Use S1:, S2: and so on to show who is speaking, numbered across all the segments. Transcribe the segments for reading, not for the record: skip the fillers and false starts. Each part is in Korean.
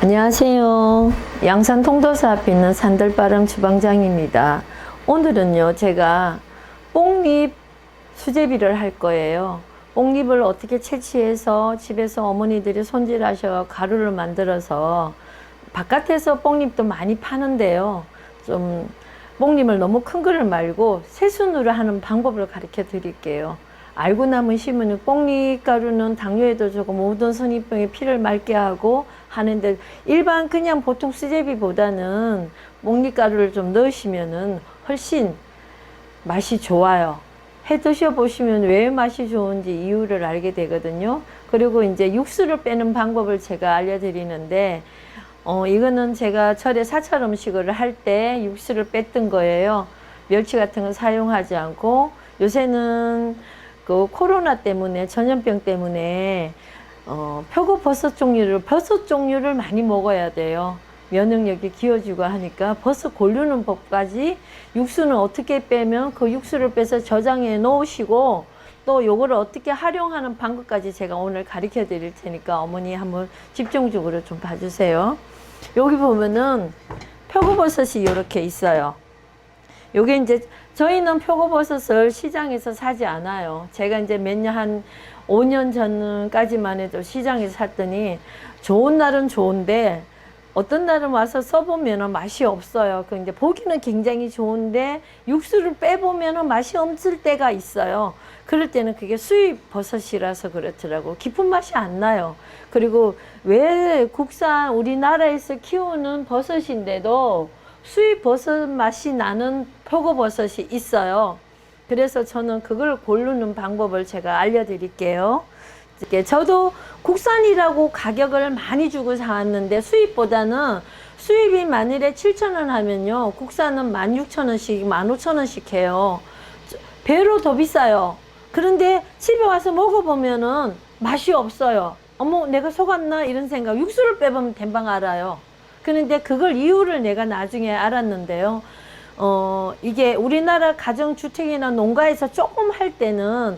S1: 안녕하세요. 양산 통도사 앞에 있는 산들바람 주방장입니다. 오늘은요, 제가 뽕잎 수제비를 할 거예요. 뽕잎을 어떻게 채취해서 집에서 어머니들이 손질하셔 가루를 만들어서, 바깥에서 뽕잎도 많이 파는데요, 좀 뽕잎을 너무 큰 거를 말고 새순으로 하는 방법을 가르쳐 드릴게요. 알고 남은 시문은 뽕잎 가루는 당뇨에도 좋고 모든 선입병에 피를 맑게 하고 하는데, 일반 그냥 보통 수제비보다는 뽕잎 가루를 좀 넣으시면은 훨씬 맛이 좋아요. 해 드셔보시면 왜 맛이 좋은지 이유를 알게 되거든요. 그리고 이제 육수를 빼는 방법을 제가 알려드리는데, 이거는 제가 절에 사찰 음식을 할 때 육수를 뺐던 거예요. 멸치 같은 거 사용하지 않고. 요새는 그 코로나 때문에, 전염병 때문에 표고버섯 종류를 많이 먹어야 돼요. 면역력이 기워지고 하니까 버섯 고르는 법까지, 육수는 어떻게 빼면 그 육수를 빼서 저장해 놓으시고, 또 요거를 어떻게 활용하는 방법까지 제가 오늘 가르쳐 드릴 테니까 어머니 한번 집중적으로 좀 봐주세요. 여기 보면은 표고버섯이 이렇게 있어요. 요게 이제 저희는 표고버섯을 시장에서 사지 않아요. 제가 이제 몇 년, 한 5년 전까지만 해도 시장에서 샀더니, 좋은 날은 좋은데 어떤 날은 와서 써보면 맛이 없어요. 그 이제 보기는 굉장히 좋은데 육수를 빼보면 맛이 없을 때가 있어요. 그럴 때는 그게 수입 버섯이라서 그렇더라고. 깊은 맛이 안 나요. 그리고 왜 국산 우리나라에서 키우는 버섯인데도 수입 버섯 맛이 나는 표고버섯이 있어요. 그래서 저는 그걸 고르는 방법을 제가 알려드릴게요. 저도 국산이라고 가격을 많이 주고 사왔는데, 수입보다는, 수입이 만일에 7,000원 하면요, 국산은 16,000원씩 15,000원씩 해요. 배로 더 비싸요. 그런데 집에 와서 먹어보면은 맛이 없어요. 어머, 내가 속았나 이런 생각. 육수를 빼보면 금방 알아요. 그런데 그걸 이유를 내가 나중에 알았는데요, 이게 우리나라 가정주택이나 농가에서 조금 할 때는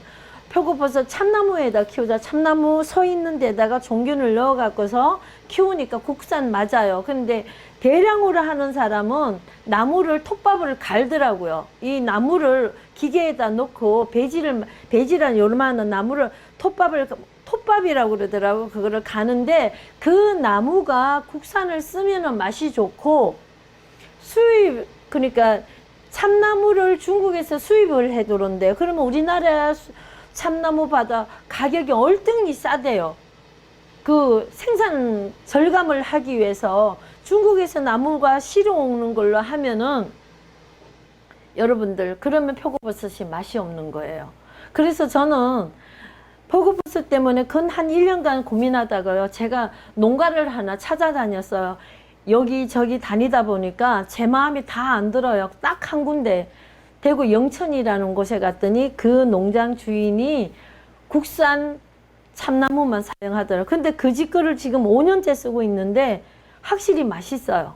S1: 표고버섯 참나무에다 키우자. 참나무 서 있는 데다가 종균을 넣어 갖고서 키우니까 국산 맞아요. 근데 대량으로 하는 사람은 나무를, 톱밥을 갈더라고요. 이 나무를 기계에다 넣고 배지란 요만한 나무를 톱밥이라고 그러더라고. 그거를 가는데, 그 나무가 국산을 쓰면은 맛이 좋고, 수입, 그러니까 참나무를 중국에서 수입을 해 들어온대요. 그러면 우리나라 참나무 바다 가격이 얼등히 싸대요. 그 생산 절감을 하기 위해서 중국에서 나무가 실어오는 걸로 하면은, 여러분들, 그러면 표고버섯이 맛이 없는 거예요. 그래서 저는 표고버섯 때문에 근 한 1년간 고민하다가요, 제가 농가를 하나 찾아다녔어요. 여기저기 다니다 보니까 제 마음이 다 안 들어요. 딱 한 군데, 대구 영천이라는 곳에 갔더니 그 농장 주인이 국산 참나무만 사용하더라고요. 근데 그 집 거를 지금 5년째 쓰고 있는데 확실히 맛있어요.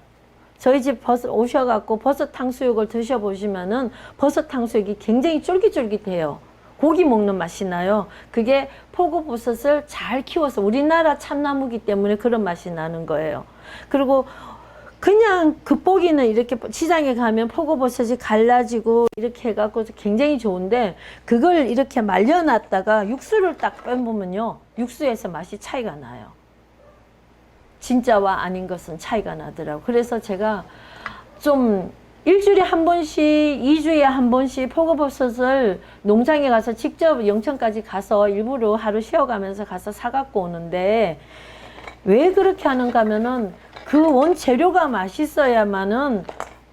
S1: 저희 집 버섯 오셔갖고 버섯 탕수육을 드셔보시면은 버섯 탕수육이 굉장히 쫄깃쫄깃해요. 고기 먹는 맛이 나요. 그게 표고버섯을 잘 키워서, 우리나라 참나무기 때문에 그런 맛이 나는 거예요. 그리고 그냥 겉보기는 이렇게 시장에 가면 표고버섯이 갈라지고 이렇게 해갖고 굉장히 좋은데, 그걸 이렇게 말려놨다가 육수를 딱 빼보면요, 육수에서 맛이 차이가 나요. 진짜와 아닌 것은 차이가 나더라고요. 그래서 제가 좀 일주일에 한 번씩, 2주에 한 번씩 표고버섯을 농장에 가서 직접, 영천까지 가서 일부러 하루 쉬어가면서 가서 사갖고 오는데, 왜 그렇게 하는가 하면은 그 원재료가 맛있어야만은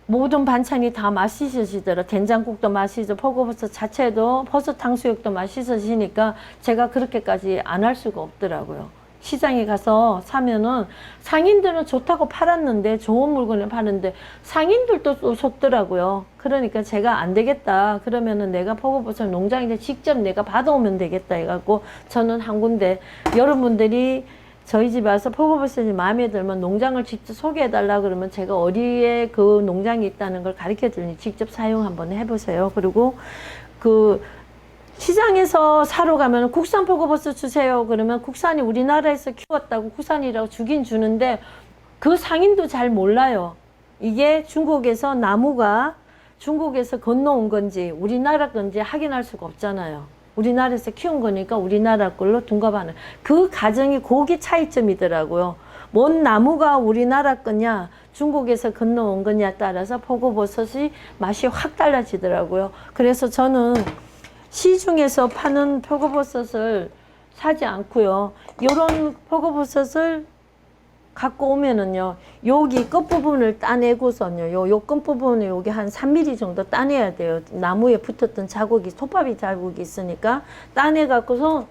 S1: 모든 반찬이 다 맛있어지더라. 된장국도 맛있어, 표고버섯 자체도, 버섯 탕수육도 맛있어지니까 제가 그렇게까지 안 할 수가 없더라고요. 시장에 가서 사면은 상인들은 좋다고 팔았는데, 좋은 물건을 파는데 상인들도 또 속더라고요. 그러니까 제가 안 되겠다, 그러면은 내가 표고버섯 농장에 직접 내가 받아오면 되겠다 해갖고, 저는 한 군데, 여러분들이 저희 집에 와서 표고버섯이 마음에 들면 농장을 직접 소개해 달라 그러면 제가 어디에 그 농장이 있다는 걸 가르쳐 드리니 직접 사용 한번 해보세요. 그리고 그 시장에서 사러 가면 국산 표고버섯 주세요 그러면, 국산이 우리나라에서 키웠다고 국산이라고 주긴 주는데 그 상인도 잘 몰라요. 이게 중국에서 나무가 중국에서 건너온 건지 우리나라 건지 확인할 수가 없잖아요. 우리나라에서 키운 거니까 우리나라 걸로 둔갑하는 그 과정이 그게 차이점이더라고요. 뭔 나무가 우리나라 거냐 중국에서 건너온 거냐에 따라서 표고버섯이 맛이 확 달라지더라고요. 그래서 저는 시중에서 파는 표고버섯을 사지 않고요. 이런 표고버섯을 갖고 오면은요, 여기 끝부분을 따내고선요, 요 끝부분을 여기 한 3mm 정도 따내야 돼요. 나무에 붙었던 자국이, 톱밥이 자국이 있으니까 따내갖고서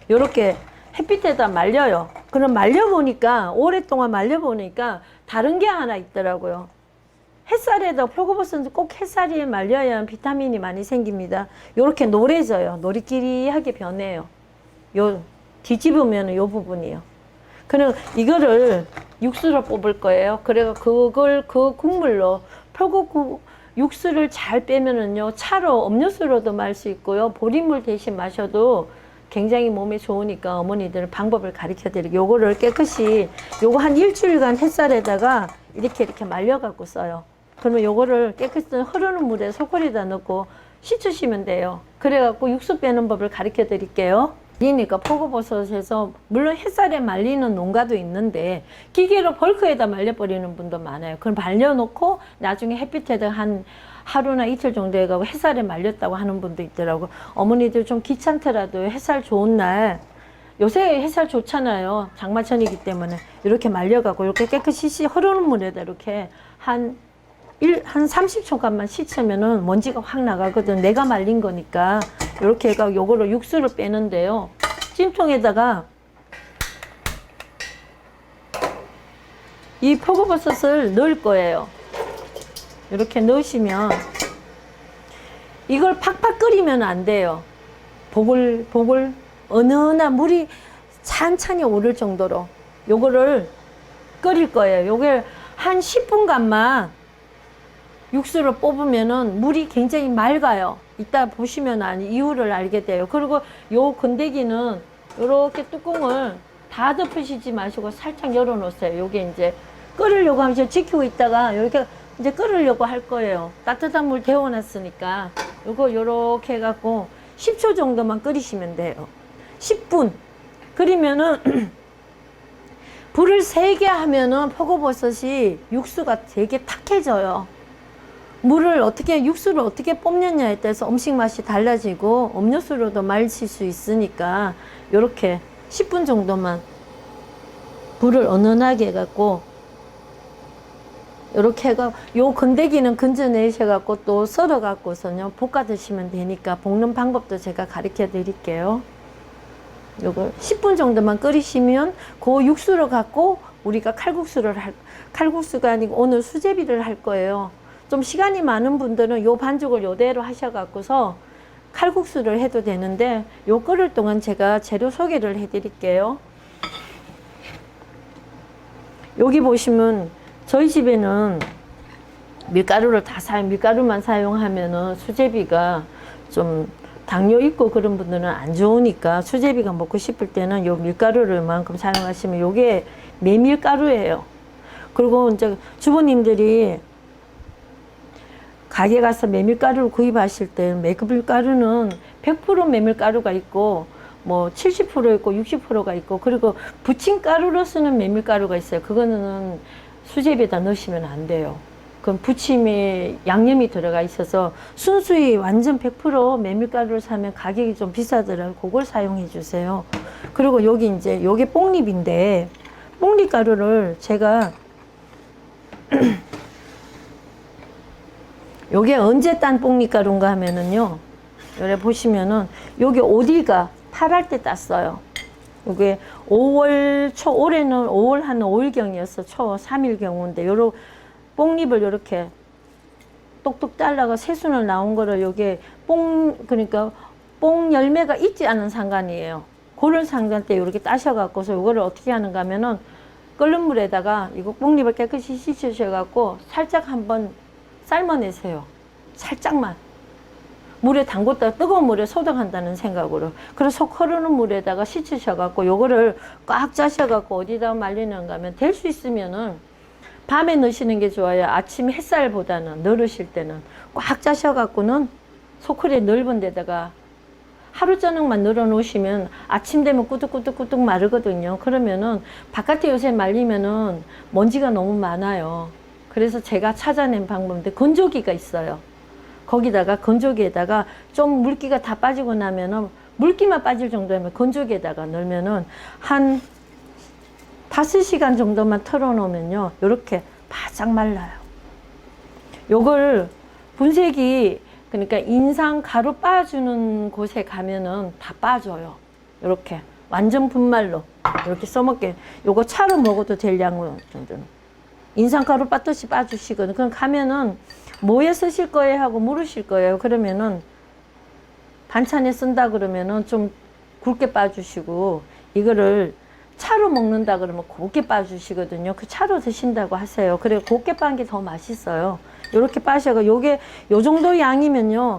S1: 요렇게 햇빛에다 말려요. 그럼 말려보니까, 오랫동안 말려보니까 다른 게 하나 있더라고요. 햇살에다, 표고버섯은 꼭 햇살에 말려야 비타민이 많이 생깁니다. 요렇게 노래져요. 노리끼리하게 변해요. 요, 뒤집으면 요 부분이요. 그럼 이거를 육수로 뽑을 거예요. 그래서 그걸 그 국물로 표고 육수를 잘 빼면은요, 차로 음료수로도 마실 수 있고요, 보리물 대신 마셔도 굉장히 몸에 좋으니까 어머니들 방법을 가르쳐 드릴게요. 요거를 깨끗이 요거 한 일주일간 햇살에다가 이렇게 말려 갖고 써요. 그러면 요거를 깨끗이 흐르는 물에 소쿠리에다 넣고 씻으시면 돼요. 그래 갖고 육수 빼는 법을 가르쳐 드릴게요. 그러니까 표고버섯에서 물론 햇살에 말리는 농가도 있는데 기계로 벌크에다 말려버리는 분도 많아요. 그럼 말려놓고 나중에 햇빛에다 한 하루나 이틀 정도 해가고 햇살에 말렸다고 하는 분도 있더라고. 어머니들 좀 귀찮더라도 햇살 좋은 날, 요새 햇살 좋잖아요. 장마철이기 때문에 이렇게 말려가고 이렇게 깨끗이 흐르는 물에다 이렇게 한 30초간만 씻으면은 먼지가 확 나가거든. 내가 말린 거니까. 이렇게 해가 요거를 육수를 빼는데요. 찜통에다가 이 표고버섯을 넣을 거예요. 이렇게 넣으시면 이걸 팍팍 끓이면 안 돼요. 보글보글 은은한 물이 찬찬히 오를 정도로 요거를 끓일 거예요. 요게 한 10분간만 육수를 뽑으면은 물이 굉장히 맑아요. 이따 보시면 이유를 알게 돼요. 그리고 요 건더기는 이렇게 뚜껑을 다 덮으시지 마시고 살짝 열어 놓으세요. 요게 이제 끓으려고 하면 이제 지키고 있다가 이렇게 이제 끓으려고 할 거예요. 따뜻한 물 데워 놨으니까 요거 요렇게 해갖고 10초 정도만 끓이시면 돼요. 10분 끓이면은 불을 세게 하면은 표고버섯이 육수가 되게 탁해져요. 물을 어떻게, 육수를 어떻게 뽑느냐에 따라서 음식 맛이 달라지고 음료수로도 마실 수 있으니까 요렇게 10분 정도만 불을 은은하게 해갖고 요렇게 해가 요 건더기는 건져내셔갖고 또 썰어갖고서요 볶아 드시면 되니까 볶는 방법도 제가 가르쳐 드릴게요. 요거 10분 정도만 끓이시면 그 육수를 갖고 우리가 칼국수가 아니고 오늘 수제비를 할 거예요. 좀 시간이 많은 분들은 요 반죽을 요대로 하셔갖고서 칼국수를 해도 되는데 요 끓을 동안 제가 재료 소개를 해드릴게요. 여기 보시면 저희 집에는 밀가루를 밀가루만 사용하면은 수제비가 좀 당뇨 있고 그런 분들은 안 좋으니까 수제비가 먹고 싶을 때는 요 밀가루를 만큼 사용하시면 요게 메밀가루예요. 그리고 이제 주부님들이 가게 가서 메밀가루를 구입하실 때 메밀가루는 100% 메밀가루가 있고 뭐 70% 있고 60%가 있고 그리고 부침가루로 쓰는 메밀가루가 있어요. 그거는 수제비에다 넣으시면 안 돼요. 그럼 부침에 양념이 들어가 있어서 순수히 완전 100% 메밀가루를 사면 가격이 좀 비싸더라고요. 그걸 사용해 주세요. 그리고 여기 이제 요게 뽕잎인데 뽕잎가루를 제가 요게 언제 딴 뽕잎가루인가 하면은요, 여기 보시면은 요게 어디가 8할 때 땄어요. 요게 5월 초, 올해는 5월 한 5일경이었어. 초 3일경인데 요런 뽕잎을 요렇게 똑똑 잘라가 새순을 나온 거를 요게 그러니까 뽕 열매가 있지 않은 상간이에요. 그런 상간 때 요렇게 따셔갖고서 요거를 어떻게 하는가 하면은 끓는 물에다가 이거 뽕잎을 깨끗이 씻으셔갖고 살짝 한번 삶아내세요. 살짝만. 물에 담궜다가 뜨거운 물에 소독한다는 생각으로. 그래서 속 흐르는 물에다가 씻으셔갖고 요거를 꽉 짜셔갖고 어디다 말리는가 하면 될 수 있으면은 밤에 넣으시는 게 좋아요. 아침 햇살보다는 넣으실 때는 꽉 짜셔갖고는 소쿠리에 넓은 데다가 하루 저녁만 널어 놓으시면 아침 되면 꾸덕꾸덕꾸덕 마르거든요. 그러면은 바깥에 요새 말리면은 먼지가 너무 많아요. 그래서 제가 찾아낸 방법인데 건조기가 있어요. 거기다가 건조기에다가 좀 물기가 다 빠지고 나면은 물기만 빠질 정도면 건조기에다가 넣으면은 한 5시간 정도만 털어 놓으면요. 이렇게 바짝 말라요. 요걸 분쇄기 그러니까 인상 가루 빠주는 곳에 가면은 다 빠져요. 이렇게 완전 분말로 이렇게 써먹게. 요거 차로 먹어도 될 양 정도는 인상 가루 빠듯이 빠주시거든요. 그럼 가면은 뭐에 쓰실 거예요 하고 물으실 거예요. 그러면은 반찬에 쓴다 그러면은 좀 굵게 빠주시고, 이거를 차로 먹는다 그러면 곱게 빠주시거든요. 그 차로 드신다고 하세요. 그래 곱게 빻은 게 더 맛있어요. 요렇게 빠셔가 요게 요 정도 양이면요.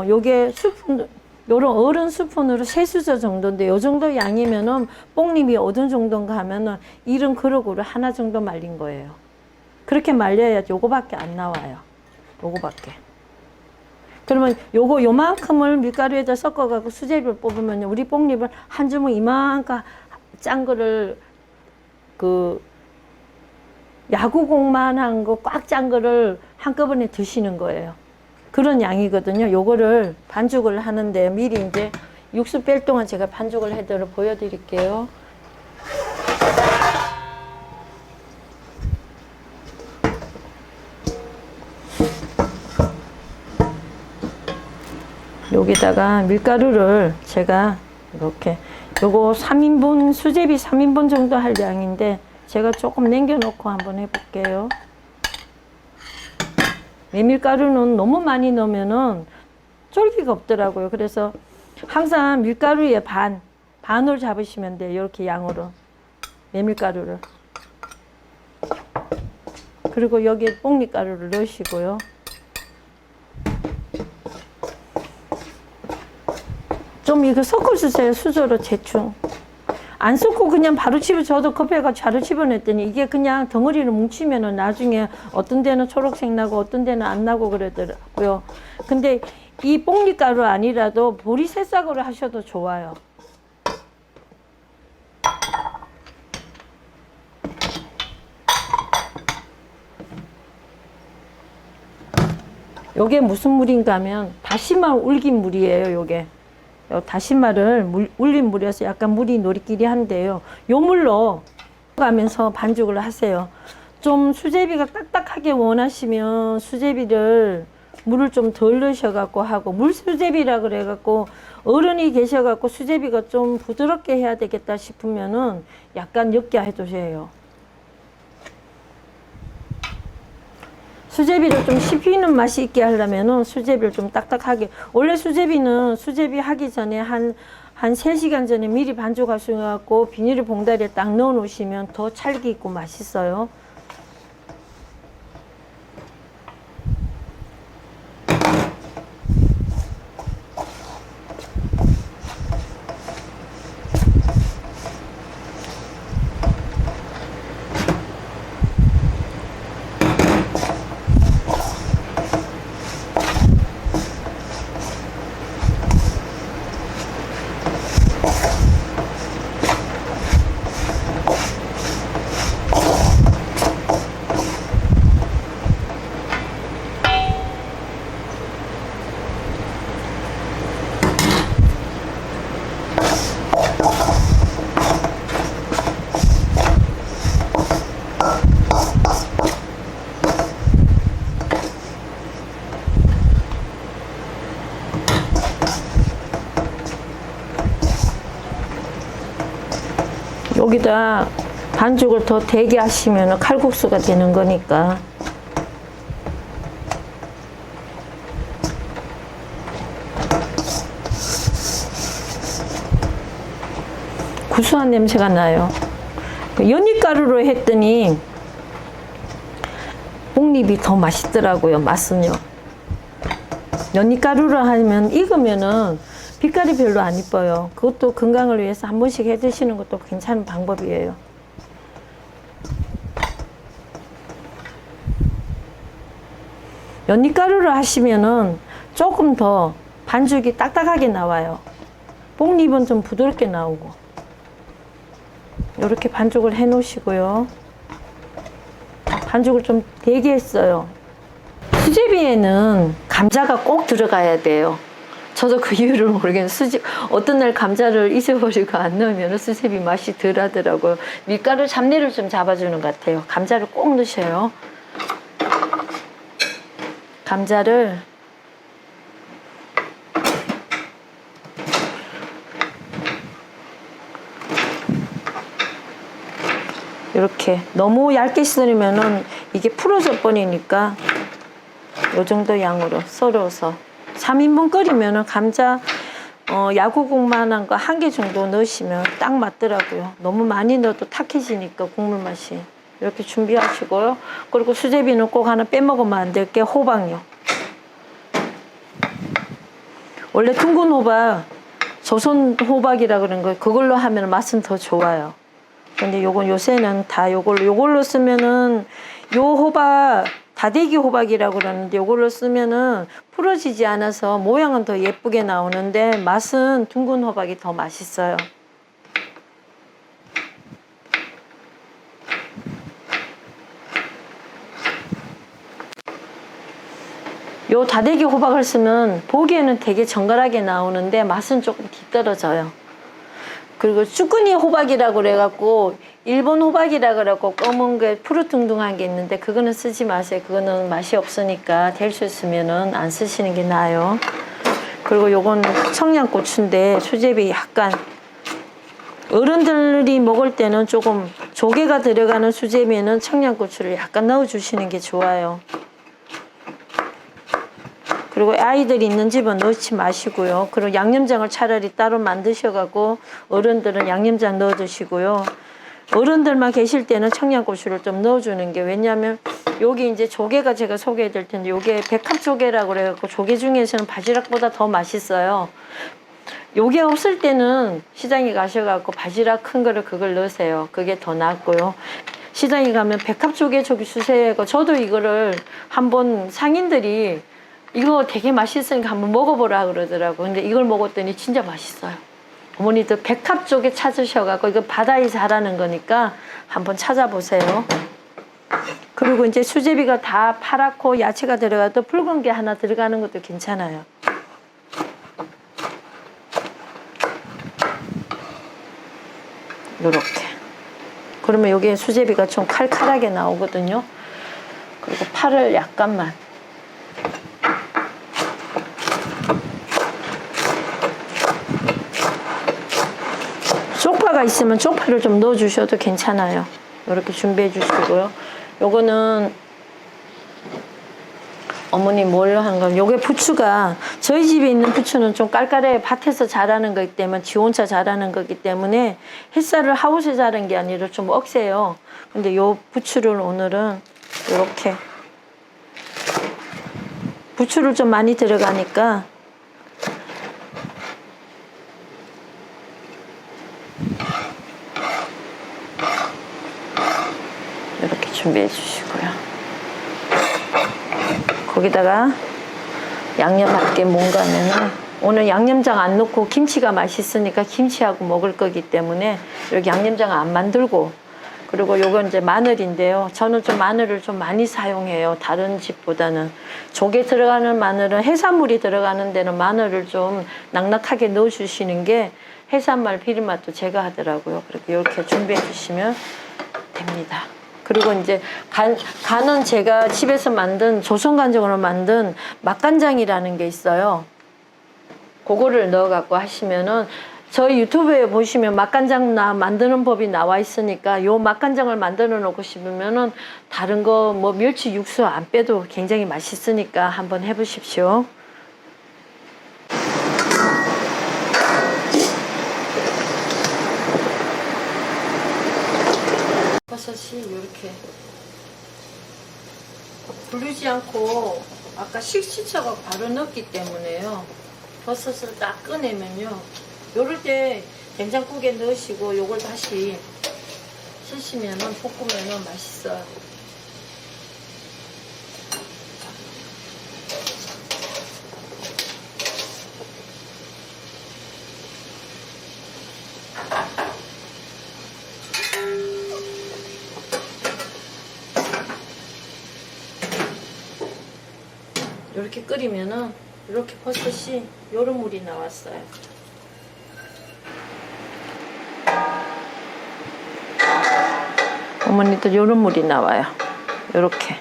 S1: 요게 스푼 요런 어른 스푼으로 3수저 정도인데 요 정도 양이면은 뽕잎이 어느 정도인가 하면은 이런 그릇으로 하나 정도 말린 거예요. 그렇게 말려야 요거밖에 안 나와요. 요거밖에. 그러면 요거 요만큼을 밀가루에다 섞어 갖고 수제비를 뽑으면 우리 뽕잎을 한 주먹 이만큼 짠 거를 그 야구공만한 거 꽉 짠 거를 한꺼번에 드시는 거예요. 그런 양이거든요. 요거를 반죽을 하는데 미리 이제 육수 뺄 동안 제가 반죽을 해드려 보여드릴게요. 여기다가 밀가루를 제가 이렇게 요거 3인분 수제비 3인분 정도 할 양인데 제가 조금 남겨 놓고 한번 해볼게요. 메밀가루는 너무 많이 넣으면은 쫄기가 없더라고요. 그래서 항상 밀가루의 반을 잡으시면 돼요. 이렇게 양으로 메밀가루를. 그리고 여기에 뽕잎가루를 넣으시고요. 좀 이거 섞어주세요. 수저로 대충. 안 섞고 그냥 바로 저도 급해가 바로 집어냈더니 이게 그냥 덩어리를 뭉치면은 나중에 어떤 데는 초록색 나고 어떤 데는 안 나고 그러더라고요. 근데 이 뽕잎가루 아니라도 보리 새싹으로 하셔도 좋아요. 요게 무슨 물인가 하면 다시마 울긴 물이에요. 요게 다시마를 울린 물에서 약간 물이 노리끼리 한데요. 요 물로 가면서 반죽을 하세요. 좀 수제비가 딱딱하게 원하시면 수제비를 물을 좀 덜 넣으셔갖고 하고, 물수제비라 그래갖고 어른이 계셔갖고 수제비가 좀 부드럽게 해야 되겠다 싶으면은 약간 옅게 해두세요. 수제비를 좀 씹히는 맛이 있게 하려면은 수제비를 좀 딱딱하게. 원래 수제비는 수제비 하기 전에 한 3시간 전에 미리 반죽하셔갖고 비닐 봉다리에 딱 넣어 놓으시면 더 찰기 있고 맛있어요. 여기다 반죽을 더 되게 하시면 칼국수가 되는 거니까. 구수한 냄새가 나요. 연잎가루로 했더니 뽕잎이 더 맛있더라고요. 맛은요. 연잎가루로 하면 익으면은 빛깔이 별로 안 이뻐요. 그것도 건강을 위해서 한 번씩 해 드시는 것도 괜찮은 방법이에요. 연잎가루를 하시면은 조금 더 반죽이 딱딱하게 나와요. 뽕잎은 좀 부드럽게 나오고. 이렇게 반죽을 해 놓으시고요. 반죽을 좀 되게 했어요. 수제비에는 감자가 꼭 들어가야 돼요. 저도 그 이유를 모르겠는데 어떤 날 감자를 잊어버리고 안 넣으면 수제비 맛이 덜 하더라고요. 밀가루 잡내를 좀 잡아주는 것 같아요. 감자를 꼭 넣으셔요. 감자를 이렇게 너무 얇게 썰으면은 이게 풀어져 버리니까 이 정도 양으로 썰어서 3인분 끓이면은 감자 야구국만한 거 1개 정도 넣으시면 딱 맞더라고요. 너무 많이 넣어도 탁해지니까 국물 맛이. 이렇게 준비하시고요. 그리고 수제비는 꼭 하나 빼먹으면 안 될 게 호박요. 원래 둥근 호박, 조선 호박이라 그런 거 그걸로 하면 맛은 더 좋아요. 근데 요건 요새는 다 요걸로 쓰면은 요 호박 다대기 호박이라고 그러는데 요걸로 쓰면은 풀어지지 않아서 모양은 더 예쁘게 나오는데 맛은 둥근 호박이 더 맛있어요. 요 다대기 호박을 쓰면 보기에는 되게 정갈하게 나오는데 맛은 조금 뒤떨어져요. 그리고 쭈꾸니 호박이라고 그래갖고 일본 호박이라 그래갖고 검은 게 푸르퉁퉁한 게 있는데 그거는 쓰지 마세요. 그거는 맛이 없으니까 될 수 있으면은 안 쓰시는 게 나아요. 그리고 요건 청양고추인데 수제비 약간 어른들이 먹을 때는 조금 조개가 들어가는 수제비에는 청양고추를 약간 넣어주시는 게 좋아요. 그리고 아이들이 있는 집은 넣지 마시고요. 그리고 양념장을 차라리 따로 만드셔갖고 어른들은 양념장 넣어 드시고요. 어른들만 계실 때는 청양고추를 좀 넣어주는 게 왜냐하면 여기 이제 조개가 제가 소개해 드릴 텐데 요게 백합조개라고 그래갖고 조개 중에서는 바지락보다 더 맛있어요. 요게 없을 때는 시장에 가셔갖고 바지락 큰 거를 그걸 넣으세요. 그게 더 낫고요. 시장에 가면 백합조개 저기 주세요. 저도 이거를 한번 상인들이 이거 되게 맛있으니까 한번 먹어보라 그러더라고. 근데 이걸 먹었더니 진짜 맛있어요. 어머니들 백합조개 찾으셔갖고 이거 바다에 자라는 거니까 한번 찾아보세요. 그리고 이제 수제비가 다 파랗고 야채가 들어가도 붉은 게 하나 들어가는 것도 괜찮아요. 요렇게. 그러면 여기에 수제비가 좀 칼칼하게 나오거든요. 그리고 파를 약간만. 쪽파가 있으면 쪽파를 좀 넣어 주셔도 괜찮아요. 이렇게 준비해 주시고요. 요거는 어머니 뭘 한 건 요게 부추가 저희 집에 있는 부추는 좀 깔깔해 밭에서 자라는 거기 때문에 지 혼자 자라는 거기 때문에 햇살을 하우스에 자란 게 아니라 좀 억세요. 근데 요 부추를 오늘은 이렇게 부추를 좀 많이 들어가니까 이렇게 준비해 주시고요. 거기다가 양념할게 뭔가 하면은 오늘 양념장 안 넣고 김치가 맛있으니까 김치하고 먹을 거기 때문에 여기 양념장 안 만들고 그리고 요건 이제 마늘인데요. 저는 좀 마늘을 좀 많이 사용해요. 다른 집보다는. 조개 들어가는 마늘은 해산물이 들어가는 데는 마늘을 좀 낭낙하게 넣어 주시는 게 해산물 비린맛도 제거하더라고요. 그렇게 이렇게 준비해 주시면 됩니다. 그리고 이제 간은 제가 집에서 만든 조선간장으로 만든 맛간장이라는 게 있어요. 그거를 넣어 갖고 하시면은 저희 유튜브에 보시면 맛간장 만드는 법이 나와 있으니까 요 맛간장을 만들어 놓고 싶으면은 다른 거 뭐 멸치 육수 안 빼도 굉장히 맛있으니까 한번 해보십시오. 버섯이 이렇게 부르지 않고 아까 식시쳐가 바로 넣었기 때문에요. 버섯을 딱 꺼내면요. 요럴 때 된장국에 넣으시고 요걸 다시 쓰시면은 볶으면은 맛있어요. 이렇게 끓이면은 이렇게 버섯이 요런 물이 나왔어요. 어머니도 요런 물이 나와요. 요렇게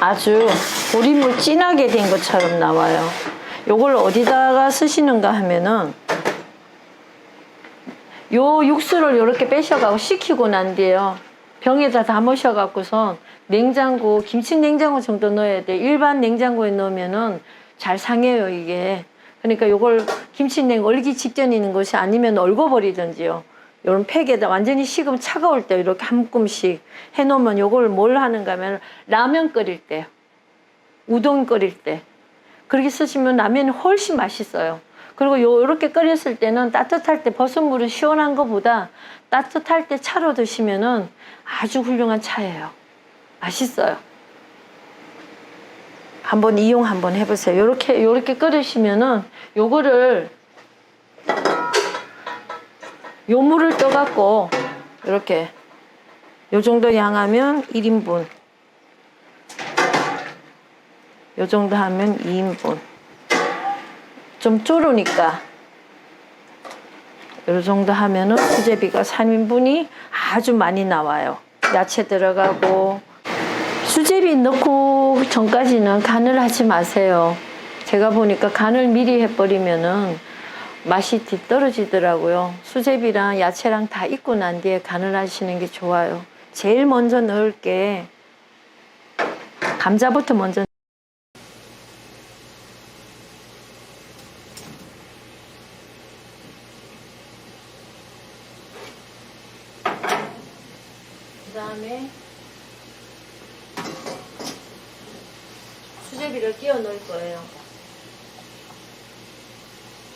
S1: 아주 보리물 진하게 된 것처럼 나와요. 요걸 어디다가 쓰시는가 하면은 요 육수를 요렇게 빼셔가고 식히고 난 뒤에요, 병에다 담으셔갖고선 냉장고, 김치 냉장고 정도 넣어야 돼. 일반 냉장고에 넣으면은 잘 상해요, 이게. 그러니까 요걸 얼기 직전에 있는 것이 아니면 얼궈버리든지요. 요런 팩에다 완전히 식으면 차가울 때 이렇게 한 묶음씩 해놓으면 요걸 뭘 하는가 하면 라면 끓일 때, 우동 끓일 때 그렇게 쓰시면 라면이 훨씬 맛있어요. 그리고 요렇게 끓였을 때는 따뜻할 때 버섯물은 시원한 것보다 따뜻할 때 차로 드시면은 아주 훌륭한 차예요. 맛있어요. 한번 이용 한번 해보세요. 요렇게 끓이시면은 요거를 요 물을 떠갖고 이렇게 요 정도 양하면 1인분, 요 정도 하면 2인분. 좀 쪼르니까 요 정도 하면은 수제비가 3인분이 아주 많이 나와요. 야채 들어가고. 수제비 넣고 전까지는 간을 하지 마세요. 제가 보니까 간을 미리 해버리면은 맛이 뒤떨어지더라고요. 수제비랑 야채랑 다 익고 난 뒤에 간을 하시는 게 좋아요. 제일 먼저 넣을 게 감자부터 먼저. 그 다음에 수제비를 끼워 넣을 거예요.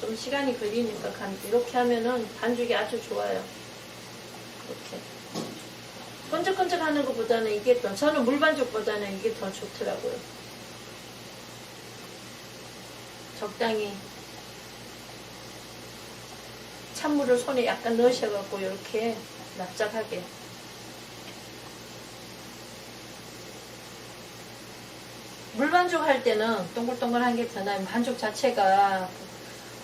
S1: 좀 시간이 걸리니까 이렇게 하면은 반죽이 아주 좋아요. 이렇게 끈적끈적 하는 것보다는 이게 더, 저는 물반죽보다는 이게 더 좋더라고요. 적당히 찬물을 손에 약간 넣으셔갖고 이렇게 납작하게. 물반죽 할 때는 동글동글한 게 더 나아요. 반죽 자체가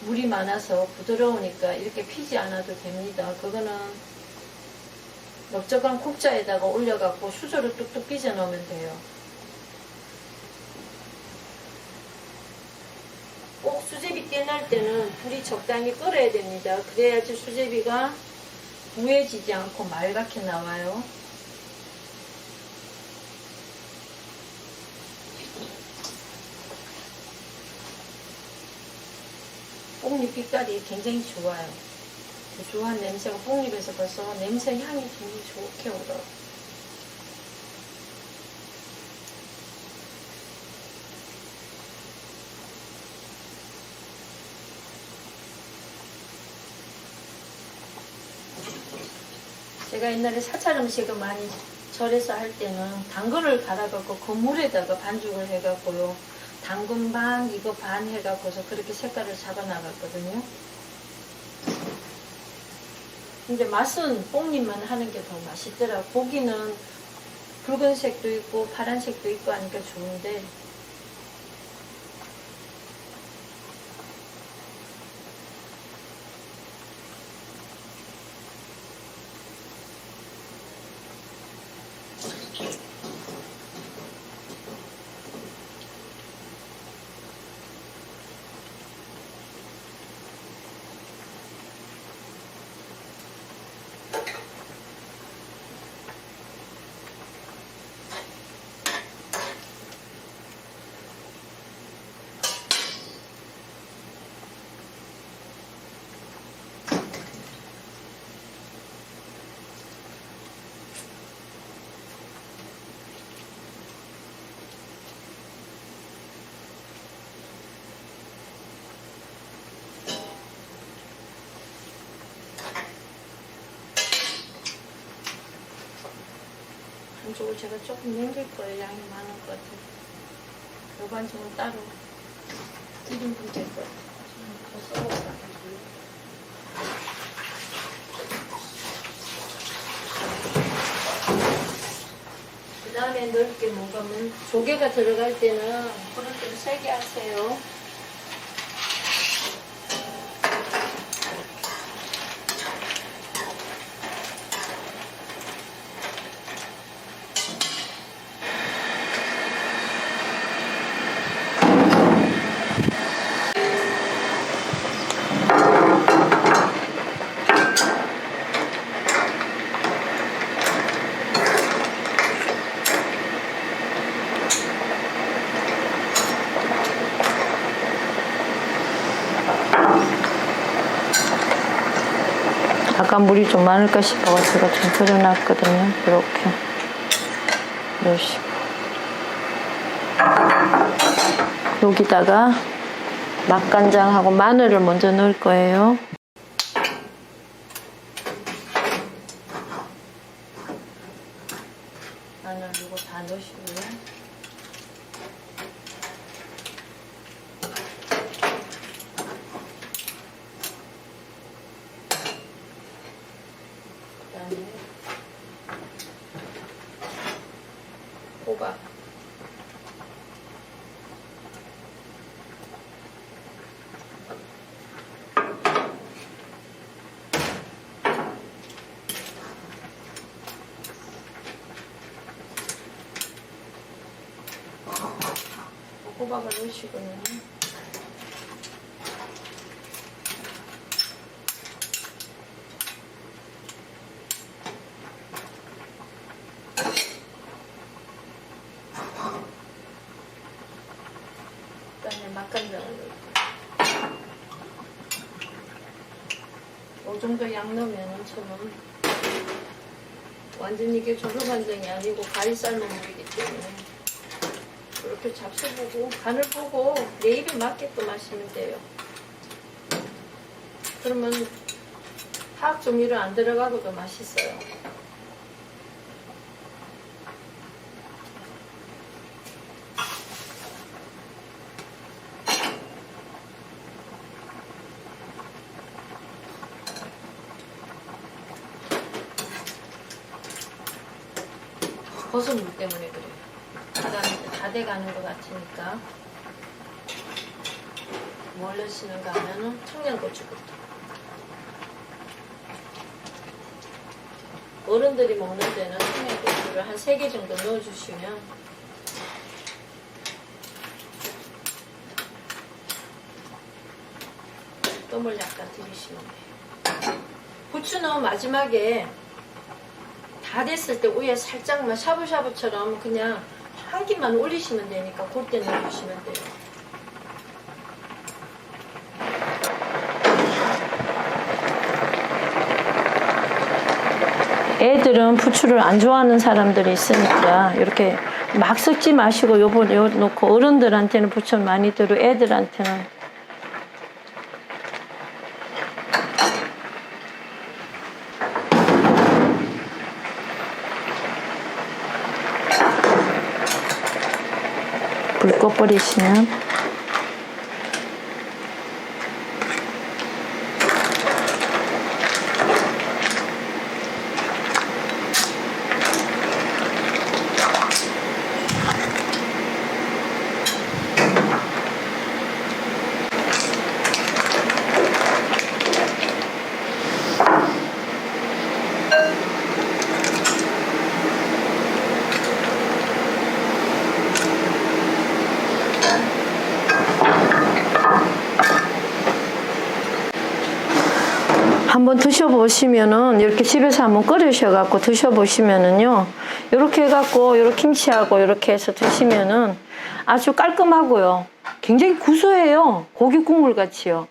S1: 물이 많아서 부드러우니까 이렇게 피지 않아도 됩니다. 그거는 넓적한 국자에다가 올려갖고 수저로 뚝뚝 빚어 넣으면 돼요. 꼭 수제비 떼낼 때는 불이 적당히 끓어야 됩니다. 그래야지 수제비가 부해지지 않고 맑게 나와요. 뽕잎 빛깔이 굉장히 좋아요. 고소한 냄새가 뽕잎에서 벌써 냄새 향이 굉장히 좋게 올라요. 제가 옛날에 사찰 음식을 많이 절에서 할 때는 당근을 갈아갖고 그 물에다가 반죽을 해갖고요. 당근 반, 이거 반 해갖고서 그렇게 색깔을 잡아 나갔거든요. 근데 맛은 뽕잎만 하는 게 더 맛있더라. 고기는 붉은색도 있고 파란색도 있고 하니까 좋은데, 반죽을 제가 조금 남길 거예요. 양이 많을 것 같아요. 요 반죽은 따로 1인분 될 거예요. 더 썰어서. 그 다음에 안에 넣을 게 뭐가 조개가 들어갈 때는 불을 좀 세게 하세요. 아까 물이 좀 많을까 싶어서 제가 좀 덜어놨거든요. 이렇게 넣으시고 여기다가 맛간장하고 마늘을 먼저 넣을 거예요. 마늘 이거 다 넣으시고요. 호박, 호박을 넣으시고요. 그다음에 맛간장을 넣을게요. 이 정도 양 넣으면 저는 완전 이게 조선간장이 아니고 가리 삶은 물이기 때문에 이렇게 잡숴보고 간을 보고 내 입에 맞게끔 마시면 돼요. 그러면 화학 조미료 안 들어가고도 맛있어요. 버섯물 때문에 그래요. 그다음에 다 돼가는 것 같으니까 뭘 넣으시는가 하면은 청양고추부터. 어른들이 먹는 데는 청양고추를 한 3개 정도 넣어주시면 뜸을 약간 들이시면 돼요. 부추는 마지막에 다 됐을 때 위에 살짝만 샤브샤브처럼 그냥 향기만 올리시면 되니까 그때 넣어주시면 돼요. 애들은 부추를 안 좋아하는 사람들이 있으니까 이렇게 막 섞지 마시고 요거 놓고 어른들한테는 부추를 많이 들고 애들한테는 불 꺼버리시면 한번 드셔보시면은 이렇게 집에서 한번 끓이셔갖고 드셔보시면은요 이렇게 해갖고 이렇게 김치하고 이렇게 해서 드시면은 아주 깔끔하고요 굉장히 구수해요. 고기 국물 같이요.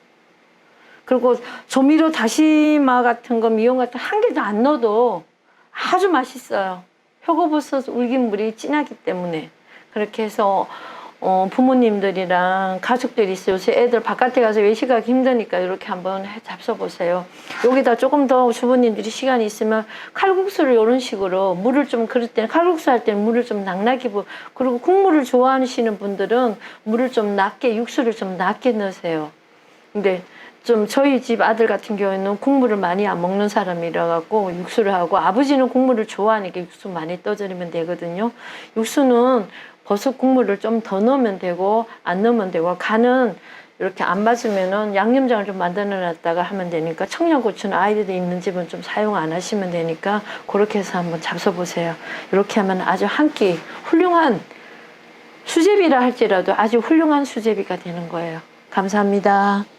S1: 그리고 조미료 다시마 같은 거 미용 같은 거 한 개도 안 넣어도 아주 맛있어요. 표고버섯 울긴물이 진하기 때문에. 그렇게 해서 부모님들이랑 가족들이 있어요. 요새 애들 바깥에 가서 외식하기 힘드니까 이렇게 한번 잡숴보세요. 여기다 조금 더 주부님들이 시간이 있으면 칼국수를 이런 식으로 물을 좀 그럴 때는 칼국수 할 때는 물을 좀 낭낭히 부어. 그리고 국물을 좋아하시는 분들은 물을 좀 낮게 육수를 좀 낮게 넣으세요. 근데 좀 저희 집 아들 같은 경우에는 국물을 많이 안 먹는 사람이라 갖고 육수를 하고, 아버지는 국물을 좋아하니까 육수 많이 떠드리면 되거든요. 육수는 버섯 국물을 좀 더 넣으면 되고 안 넣으면 되고, 간은 이렇게 안 맞으면은 양념장을 좀 만들어 놨다가 하면 되니까, 청양고추는 아이들이 있는 집은 좀 사용 안 하시면 되니까 그렇게 해서 한번 잡숴 보세요. 이렇게 하면 아주 한 끼 훌륭한 수제비라 할지라도 아주 훌륭한 수제비가 되는 거예요. 감사합니다.